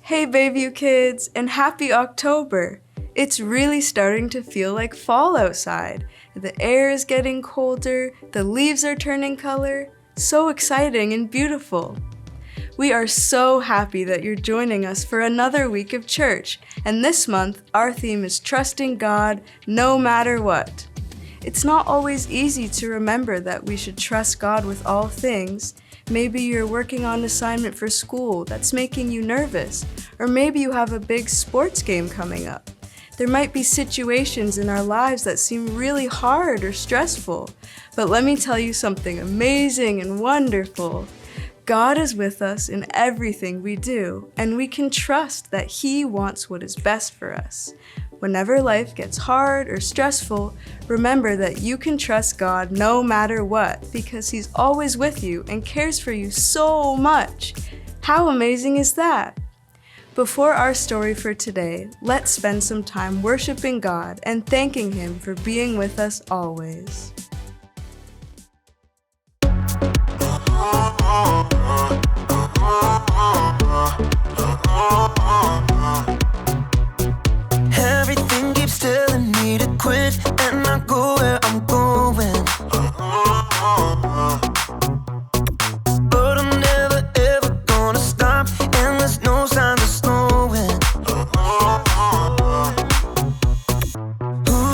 Hey Bayview Kids, and happy October! It's really starting to feel like fall outside. The air is getting colder, the leaves are turning color. So exciting and beautiful. We are so happy that you're joining us for another week of church, and this month our theme is trusting God no matter what. It's not always easy to remember that we should trust God with all things. Maybe you're working on assignment for school that's making you nervous, or maybe you have a big sports game coming up. There might be situations in our lives that seem really hard or stressful, but let me tell you something amazing and wonderful. God is with us in everything we do, and we can trust that He wants what is best for us. Whenever life gets hard or stressful, remember that you can trust God no matter what, because He's always with you and cares for you so much. How amazing is that? Before our story for today, let's spend some time worshiping God and thanking Him for being with us always. Everything keeps telling me to quit and not go where I'm going. But I'm never ever gonna stop, and there's no sign of slowing. Ooh,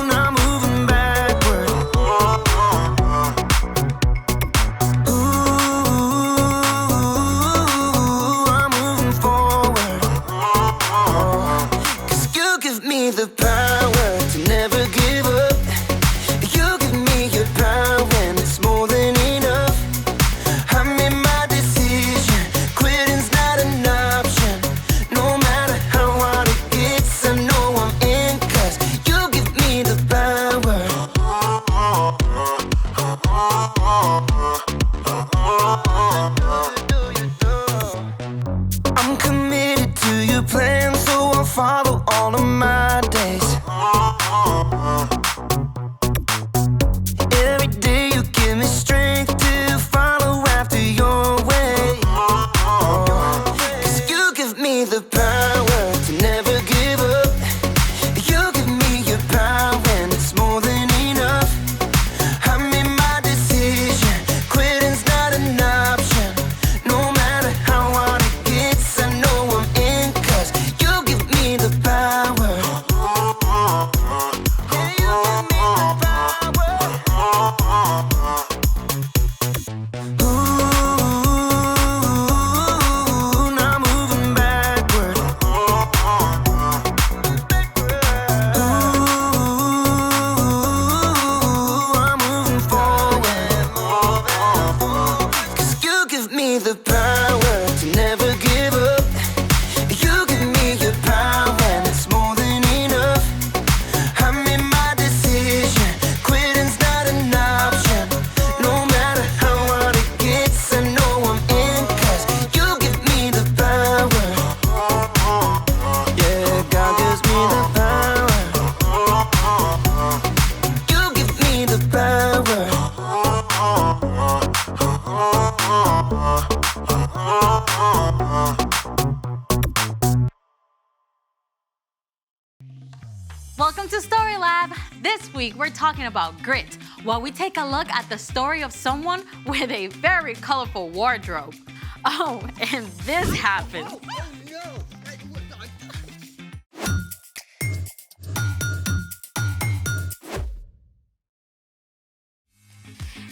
not moving backward. Ooh, I'm moving forward. 'Cause you give me the power to never give up. You give me your power and it's more than enough. I made my decision, quitting's not an option. No matter how hard it gets, I know I'm in, 'cause you give me the power. I'm committed to your plan, so I'll follow all of my days. Every day you give me strength to follow after your way. 'Cause you give me the power to never give up. You give me your power and it's more than enough. I made my decision, quitting's not an option. No matter how hard it gets, I know I'm in, 'cause you give me the power. Yeah, you give me the power. Ooh, not moving backward. Ooh, I'm moving forward. 'Cause you give me the power to never give up. You give me your power and it's more than enough. I made my decision, quitting's not an option. No matter how hard it gets, I know I'm in, 'cause you give me the power. Yeah, God gives me the power. You give me the power. Welcome to Story Lab. This week we're talking about grit, while we take a look at the story of someone with a very colorful wardrobe. Oh, and this happened.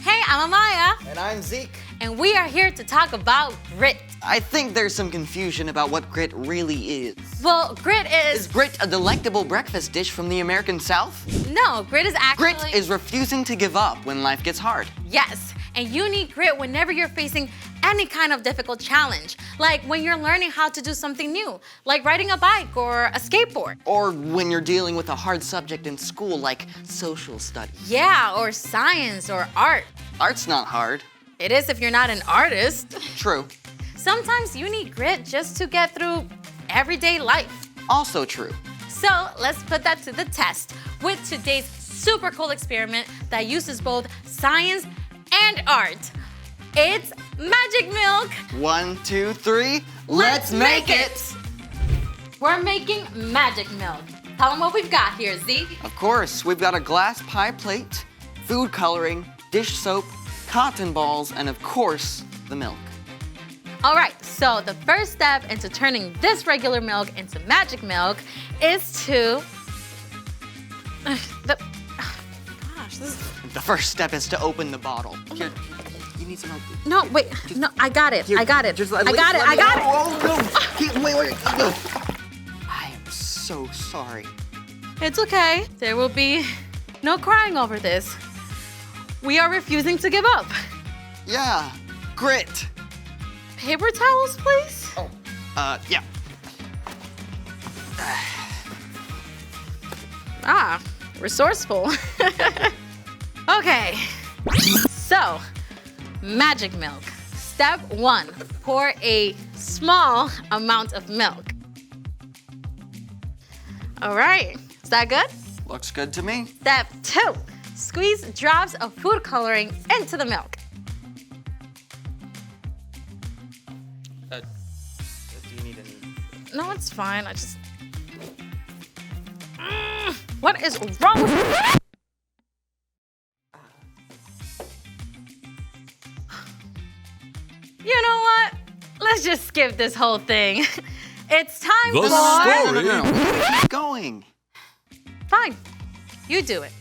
Hey, I'm Amaya, And I'm Zeke. and we are here to talk about grit. I think there's some confusion about what grit really is. Well, grit Is is... grit a delectable breakfast dish from the American South? No, grit is actually... Grit is refusing to give up when life gets hard. Yes, and you need grit whenever you're facing any kind of difficult challenge. Like when you're learning how to do something new, like riding a bike or a skateboard. Or when you're dealing with a hard subject in school like social studies. Yeah, or science or art. Art's not hard. It is if you're not an artist. True. Sometimes you need grit just to get through everyday life. Also true. So let's put that to the test with today's super cool experiment that uses both science and art. It's magic milk. 1, 2, 3. Let's make it! We're making magic milk. Tell them what we've got here, Z. Of course, we've got a glass pie plate, food coloring, dish soap, cotton balls, and of course, the milk. All right, so the first step into turning this regular milk into magic milk is to... The first step is to open the bottle. Here, you need some help. No, wait, no, I got it. Here, I got it. just I got it. Oh, no. Wait. No. I am so sorry. It's okay. There will be no crying over this. We are refusing to give up. Yeah, grit. Paper towels, please? Oh, yeah. Ah, resourceful. Okay, so magic milk. Step 1, pour a small amount of milk. All right, is that good? Looks good to me. Step 2, squeeze drops of food coloring into the milk. Do you need any? No, it's fine, I just... What is wrong with you? You know what? Let's just skip this whole thing. It's time The for... story. No. Keep going. Fine, you do it.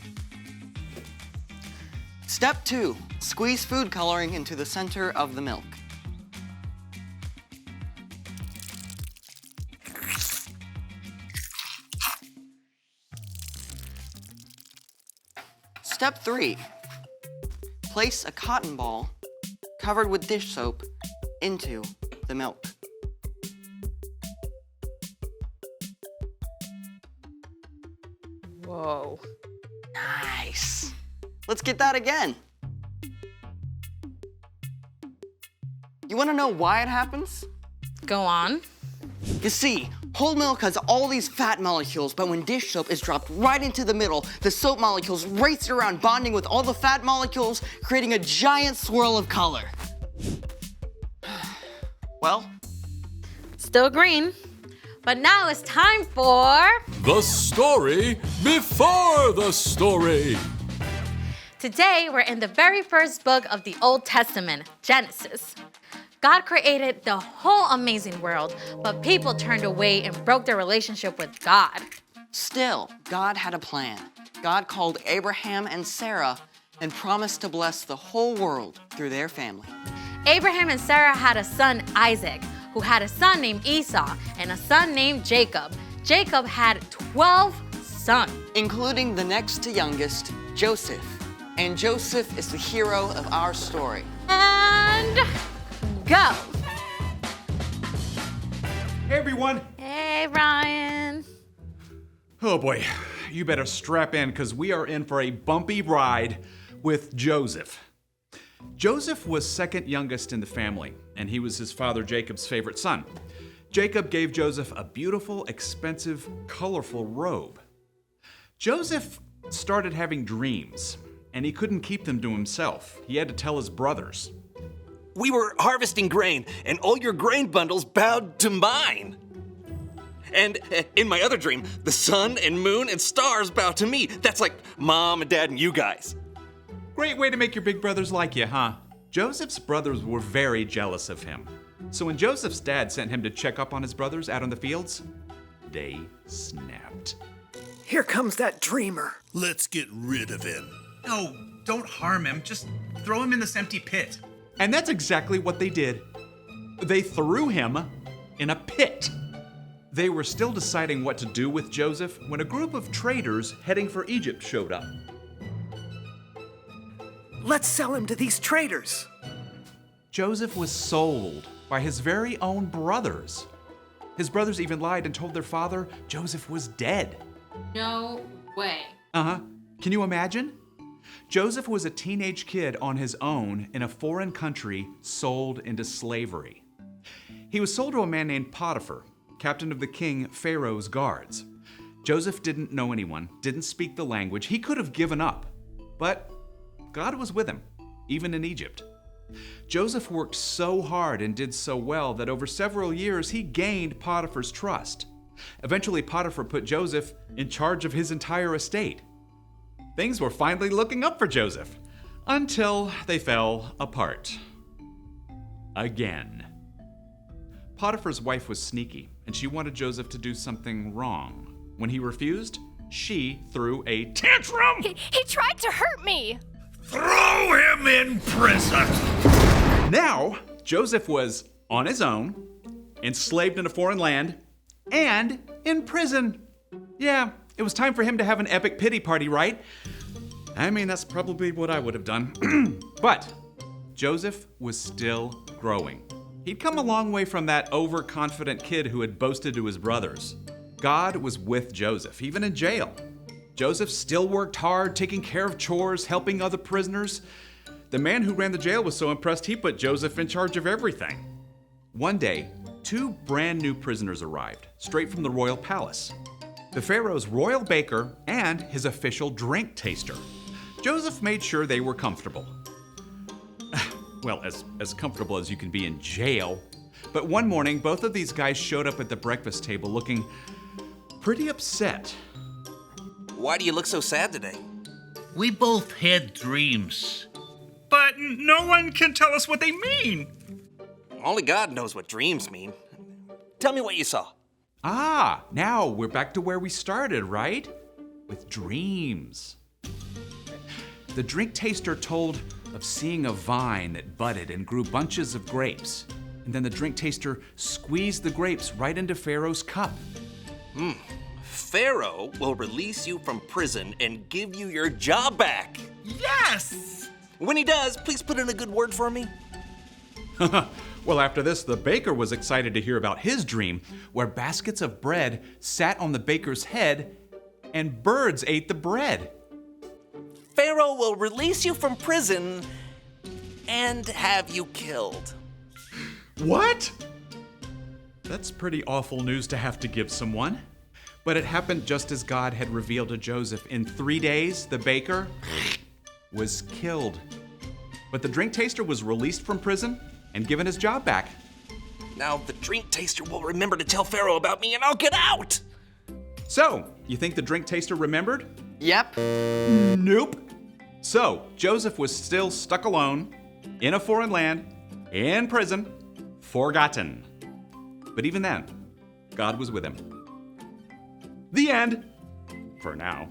Step 2, squeeze food coloring into the center of the milk. Step 3, place a cotton ball covered with dish soap into the milk. Whoa. Nice. Let's get that again. You want to know why it happens? Go on. You see, whole milk has all these fat molecules, but when dish soap is dropped right into the middle, the soap molecules race around, bonding with all the fat molecules, creating a giant swirl of color. Well, Still green. But now it's time for... The story before the story. Today, we're in the very first book of the Old Testament, Genesis. God created the whole amazing world, but people turned away and broke their relationship with God. still, God had a plan. God called Abraham and Sarah and promised to bless the whole world through their family. Abraham and Sarah had a son, Isaac, who had a son named Esau and a son named Jacob. Jacob had 12 sons, Including the next to youngest, Joseph. And Joseph is the hero of our story. and go. Hey everyone! Hey, Ryan. Oh boy, you better strap in because we are in for a bumpy ride with Joseph. Joseph was second youngest in the family, and he was his father Jacob's favorite son. Jacob gave Joseph a beautiful, expensive, colorful robe. Joseph started having dreams, and he couldn't keep them to himself. He had to tell his brothers. We were harvesting grain, and all your grain bundles bowed to mine. And in my other dream, the sun and moon and stars bow to me. That's like mom and dad and you guys. Great way to make your big brothers like you, huh? Joseph's brothers were very jealous of him. So when Joseph's dad sent him to check up on his brothers out on the fields, they snapped. Here comes that dreamer. Let's get rid of him. No, don't harm him. Just throw him in this empty pit. And that's exactly what they did. They threw him in a pit. They were still deciding what to do with Joseph when a group of traders heading for Egypt showed up. Let's sell him to these traders. Joseph was sold by his very own brothers. His brothers even lied and told their father Joseph was dead. No way. Uh-huh. Can you imagine? Joseph was a teenage kid on his own in a foreign country, sold into slavery. He was sold to a man named Potiphar, captain of the king Pharaoh's guards. Joseph didn't know anyone, didn't speak the language. He could have given up, but God was with him, even in Egypt. Joseph worked so hard and did so well that over several years he gained Potiphar's trust. Eventually, Potiphar put Joseph in charge of his entire estate. Things were finally looking up for Joseph until they fell apart. Again. Potiphar's wife was sneaky, and she wanted Joseph to do something wrong. When he refused, she threw a tantrum. He tried to hurt me. Throw him in prison! Now, Joseph was on his own, enslaved in a foreign land, and in prison. Yeah, it was time for him to have an epic pity party, right? I mean, that's probably what I would have done. But Joseph was still growing. He'd come a long way from that overconfident kid who had boasted to his brothers. God was with Joseph, even in jail. Joseph still worked hard, taking care of chores, helping other prisoners. The man who ran the jail was so impressed he put Joseph in charge of everything. One day, 2 brand new prisoners arrived, straight from the royal palace. The Pharaoh's royal baker and his official drink taster. Joseph made sure they were comfortable. Well, as comfortable as you can be in jail. But one morning, both of these guys showed up at the breakfast table looking pretty upset. Why do you look so sad today? We both had dreams. But no one can tell us what they mean. Only God knows what dreams mean. Tell me what you saw. Ah, now we're back to where we started, right? With dreams. The drink taster told of seeing a vine that budded and grew bunches of grapes. And then the drink taster squeezed the grapes right into Pharaoh's cup. Pharaoh will release you from prison and give you your job back. Yes! When he does, please put in a good word for me. Well, after this, the baker was excited to hear about his dream, where baskets of bread sat on the baker's head and birds ate the bread. Pharaoh will release you from prison and have you killed. What? That's pretty awful news to have to give someone. But it happened just as God had revealed to Joseph. In 3 days, the baker was killed. But the drink taster was released from prison and given his job back. Now the drink taster will remember to tell Pharaoh about me and I'll get out. So, you think the drink taster remembered? Yep. Nope. So, Joseph was still stuck alone, in a foreign land, in prison, forgotten. But even then, God was with him. The end. For now.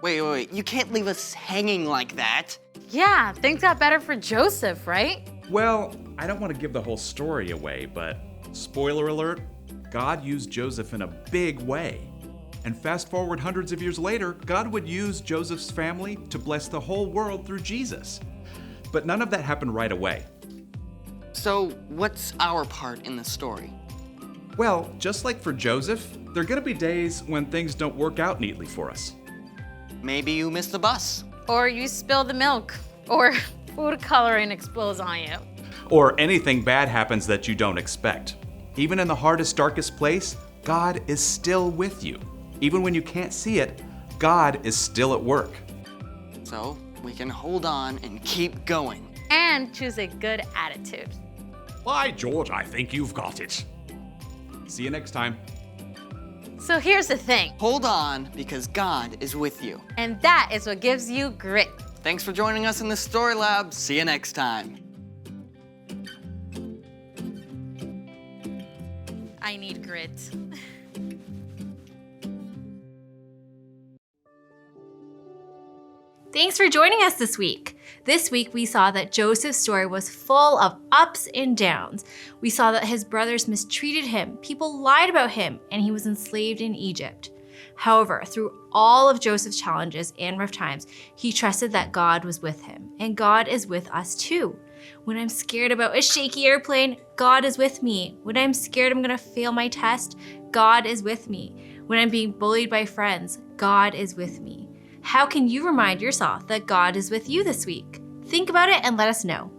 Wait. You can't leave us hanging like that. Yeah, things got better for Joseph, right? Well, I don't want to give the whole story away, but spoiler alert, God used Joseph in a big way. And fast forward hundreds of years later, God would use Joseph's family to bless the whole world through Jesus. But none of that happened right away. So, what's our part in the story? Well, just like for Joseph, there are going to be days when things don't work out neatly for us. Maybe you missed the bus. Or you spill the milk. Or food coloring explodes on you. Or anything bad happens that you don't expect. Even in the hardest, darkest place, God is still with you. Even when you can't see it, God is still at work. So, we can hold on and keep going. And choose a good attitude. By George, I think you've got it. See you next time. So here's the thing. Hold on, because God is with you. And that is what gives you grit. Thanks for joining us in the Story Lab. See you next time. I need grit. Thanks for joining us this week. This week we saw that Joseph's story was full of ups and downs. We saw that his brothers mistreated him, people lied about him, and he was enslaved in Egypt. However, through all of Joseph's challenges and rough times, he trusted that God was with him, and God is with us too. When I'm scared about a shaky airplane, God is with me. When I'm scared I'm gonna fail my test, God is with me. When I'm being bullied by friends, God is with me. How can you remind yourself that God is with you this week? Think about it and let us know.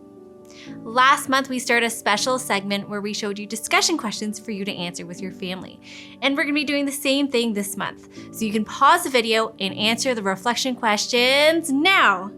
Last month, we started a special segment where we showed you discussion questions for you to answer with your family. And we're gonna be doing the same thing this month. So you can pause the video and answer the reflection questions now.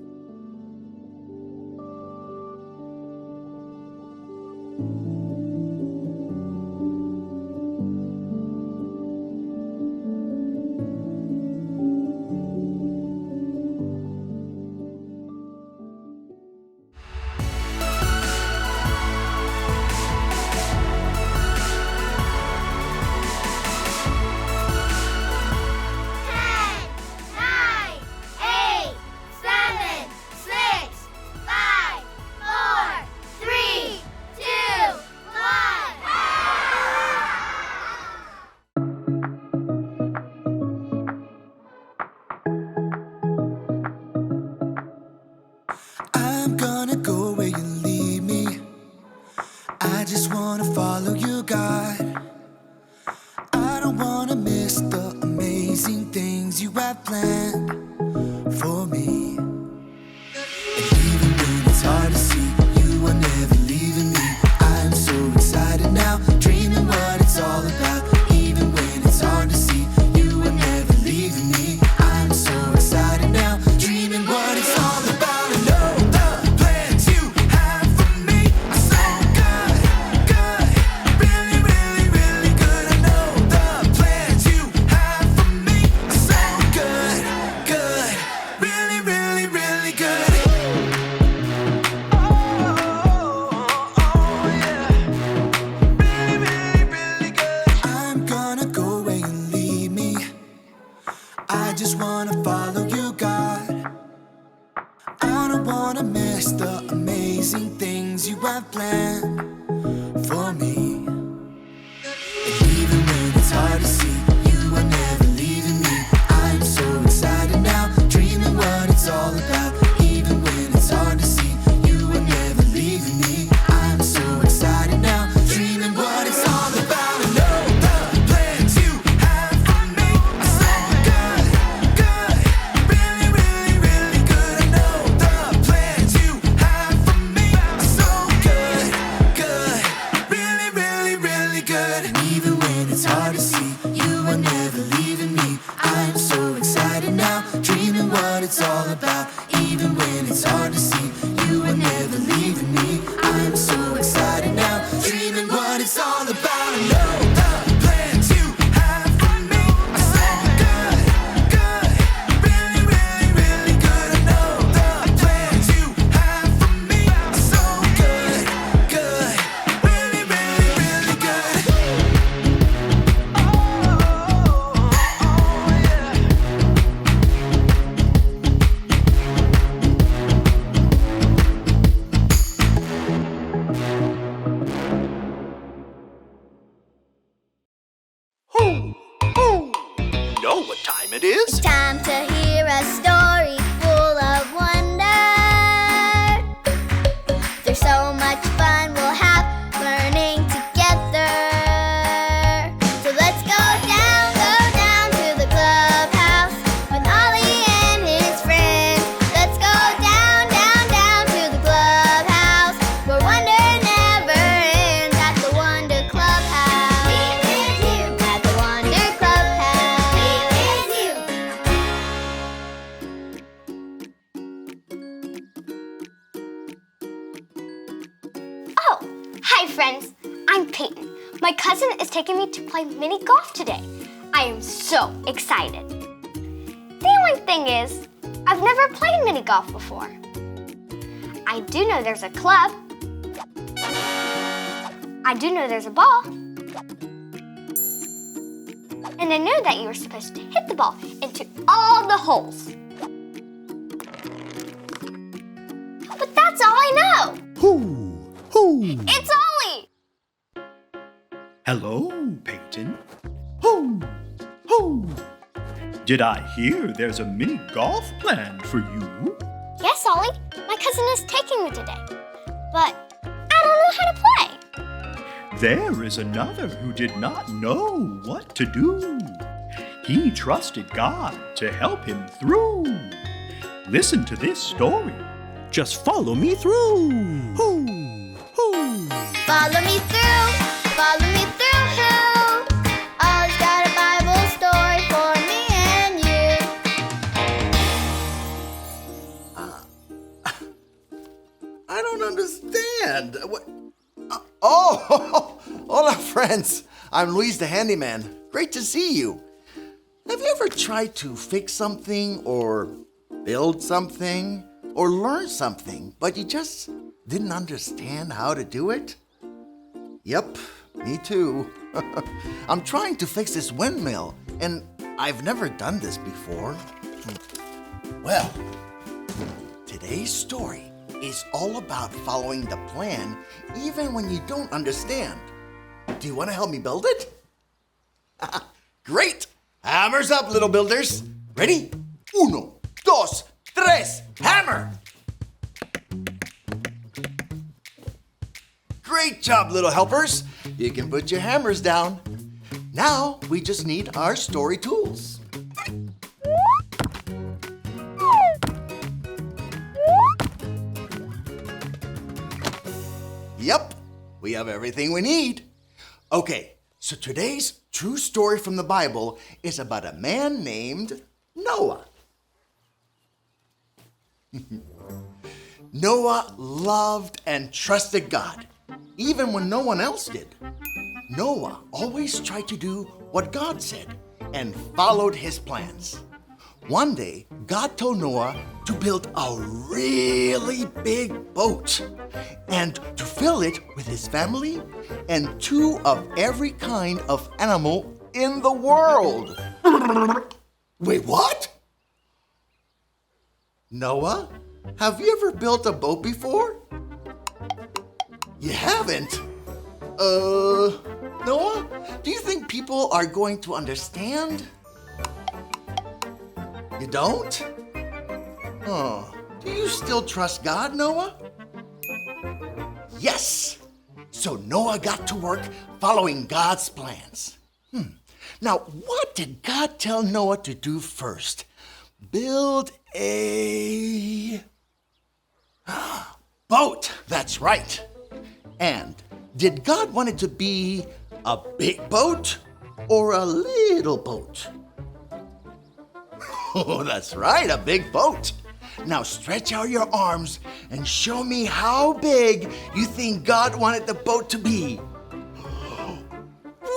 I'm gonna go where you lead me. I just wanna follow you, God. I don't wanna miss the amazing things you have planned for me. And even when it's hard to see, you are never leaving me. I'm so excited now, dreaming what it's all about. Even when it's hard to see, you are never leaving me. I'm so excited now, dreaming what it's all about. I know the plans you have for me are so good, good, really, really, really good. I know the plans you have for me are so good, good, really, really, really good. I'm gonna go where you lead me. I just wanna follow you, God. I don't wanna miss the amazing things you have planned for me. And even when it's hard to see, you are never leaving me. I'm so excited now, dreaming what it's all about. Even when it's hard to see, you are never leaving me. I'm so excited now, dreaming what it's all about. I know the plans you have for me are so good, good, really, really, really good. I know the plans you have for me are so good, good, really, really, really good. And even when it's hard to see, you are never leaving me. I'm so excited now, dreaming what it's all about. Even when it's hard to see, you are never leaving me. I'm so excited now, dreaming what it's all about. I know the plans you have for me are so good, good, really, really, really good. I know the plans you have for me are so good, good, really, really, really good. You know what time it is? It's time to hear a story full of wonder. There's so much fun we'll have learning together. So let's go down to the clubhouse with Ollie and his friends. Let's go down to the clubhouse where wonder never ends at the Wonder Clubhouse. Meet with you at the Wonder Clubhouse. Meet with you. Oh, hi friends. I'm Peyton. My cousin is taking me to play mini golf today. I am so excited. The only thing is, I've never played mini golf before. I do know there's a club. I do know there's a ball. And I know that you were supposed to hit the ball into all the holes. But that's all I know. Who? It's Ollie. Hello, Peyton. Who? Did I hear there's a mini golf planned for you? Yes, Ollie. My cousin is taking me today. But I don't know how to play. There is another who did not know what to do. He trusted God to help him through. Listen to this story. Just follow me through. Follow me through. Follow me through. Who? Ollie's got a Bible story for me and you. I don't understand. Oh, hola, friends. I'm Luis the handyman. Great to see you. Have you ever tried to fix something or build something or learn something, but you just didn't understand how to do it? Yep, me too. I'm trying to fix this windmill, and I've never done this before. Well, today's story is all about following the plan even when you don't understand. Do you want to help me build it? Great! Hammers up, little builders. Ready? Uno, dos, tres, hammer! Great job, little helpers. You can put your hammers down. Now we just need our story tools. Yep, we have everything we need. Okay, so today's true story from the Bible is about a man named Noah. Noah loved and trusted God, even when no one else did. Noah always tried to do what God said and followed his plans. One day, God told Noah to build a really big boat and to fill it with his family and 2 of every kind of animal in the world. Wait, what? Noah, have you ever built a boat before? You haven't? Noah, do you think people are going to understand? You don't? Oh, do you still trust God, Noah? Yes! So Noah got to work following God's plans. Now, what did God tell Noah to do first? Build a boat, that's right. And did God want it to be a big boat or a little boat? Oh, that's right, a big boat. Now stretch out your arms and show me how big you think God wanted the boat to be.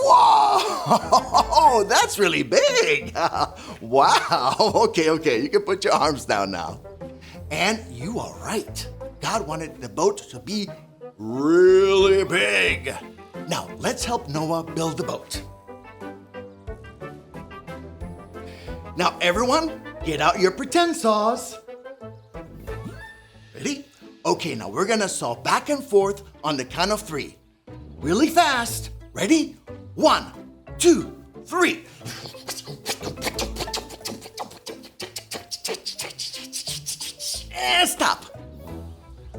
Whoa, that's really big. Wow, okay, you can put your arms down now. And you are right. God wanted the boat to be really big. Now let's help Noah build the boat. Now everyone, get out your pretend saws. Ready? Okay, now we're gonna saw back and forth on the count of 3. Really fast. Ready? 1, 2, 3. And stop.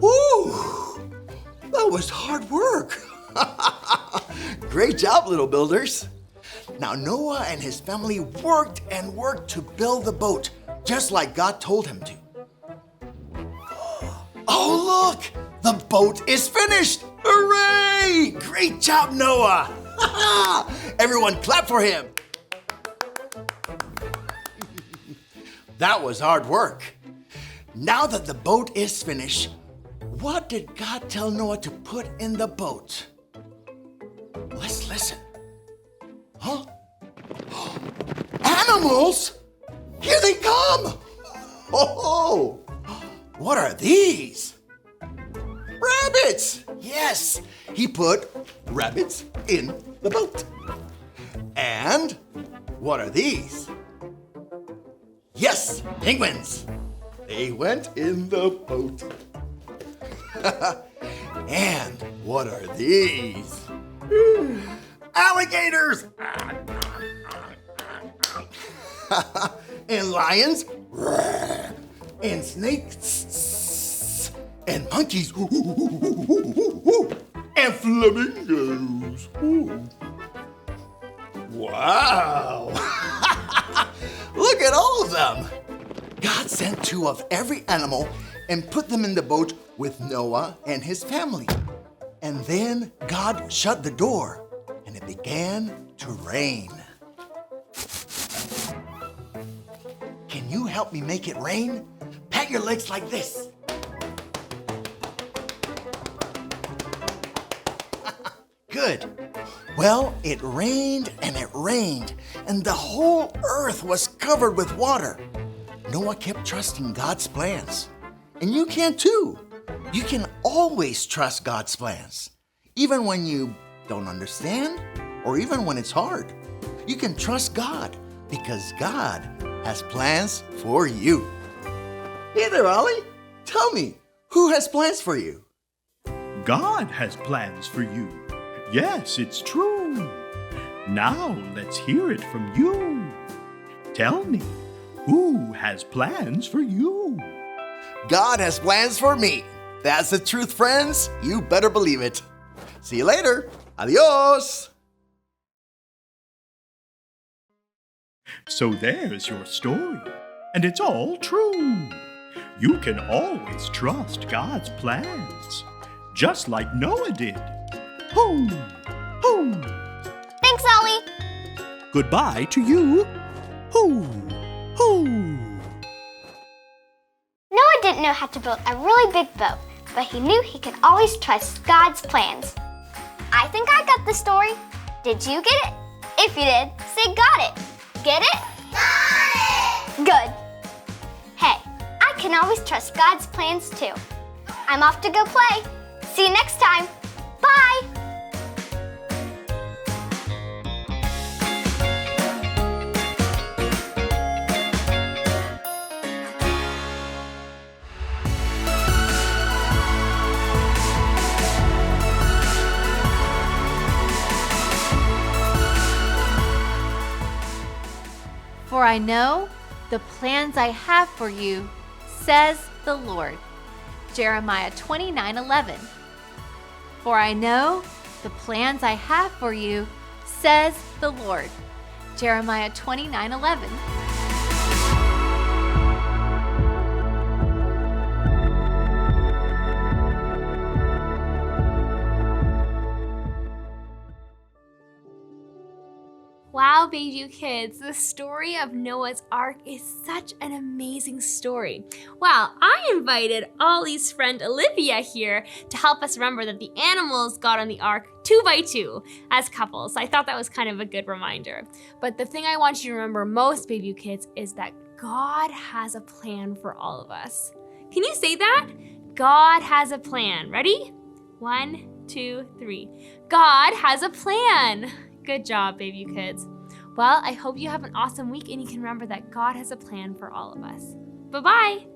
Woo! That was hard work. Great job, little builders. Now Noah and his family worked and worked to build the boat, just like God told him to. Oh, look! The boat is finished! Hooray! Great job, Noah! Everyone clap for him. That was hard work. Now that the boat is finished, what did God tell Noah to put in the boat? Let's listen. Huh? Animals? Here they come! Oh, what are these? Rabbits! Yes, he put rabbits in the boat. And what are these? Yes, penguins. They went in the boat. And what are these? Alligators! And lions? And snakes? And monkeys? And flamingos? Wow! Look at all of them! God sent 2 of every animal and put them in the boat with Noah and his family. And then God shut the door and it began to rain. Can you help me make it rain? Pat your legs like this. Good. Well, it rained, and the whole earth was covered with water. Noah kept trusting God's plans. And you can too. You can always trust God's plans, even when you don't understand or even when it's hard. You can trust God because God has plans for you. Hey there, Ollie. Tell me, who has plans for you? God has plans for you. Yes, it's true. Now let's hear it from you. Tell me, who has plans for you? God has plans for me. That's the truth, friends. You better believe it. See you later. Adios. So there's your story, and it's all true. You can always trust God's plans, just like Noah did. Hoo! Hoo! Thanks, Ollie. Goodbye to you. Hoo! Hoo! Noah didn't know how to build a really big boat, but he knew he could always trust God's plans. I think I got the story. Did you get it? If you did, say got it. Get it? Got it! Good. Hey, I can always trust God's plans too. I'm off to go play. See you next time. Bye! For I know the plans I have for you, says the Lord. Jeremiah 29:11. For I know the plans I have for you, says the Lord. Jeremiah 29:11. Wow, Bayview Kids, the story of Noah's Ark is such an amazing story. Well, I invited Ollie's friend Olivia here to help us remember that the animals got on the Ark 2 by 2 as couples. I thought that was kind of a good reminder. But the thing I want you to remember most, Bayview Kids, is that God has a plan for all of us. Can you say that? God has a plan. Ready? 1, 2, 3. God has a plan. Good job, Bayview Kids. Well, I hope you have an awesome week and you can remember that God has a plan for all of us. Bye-bye.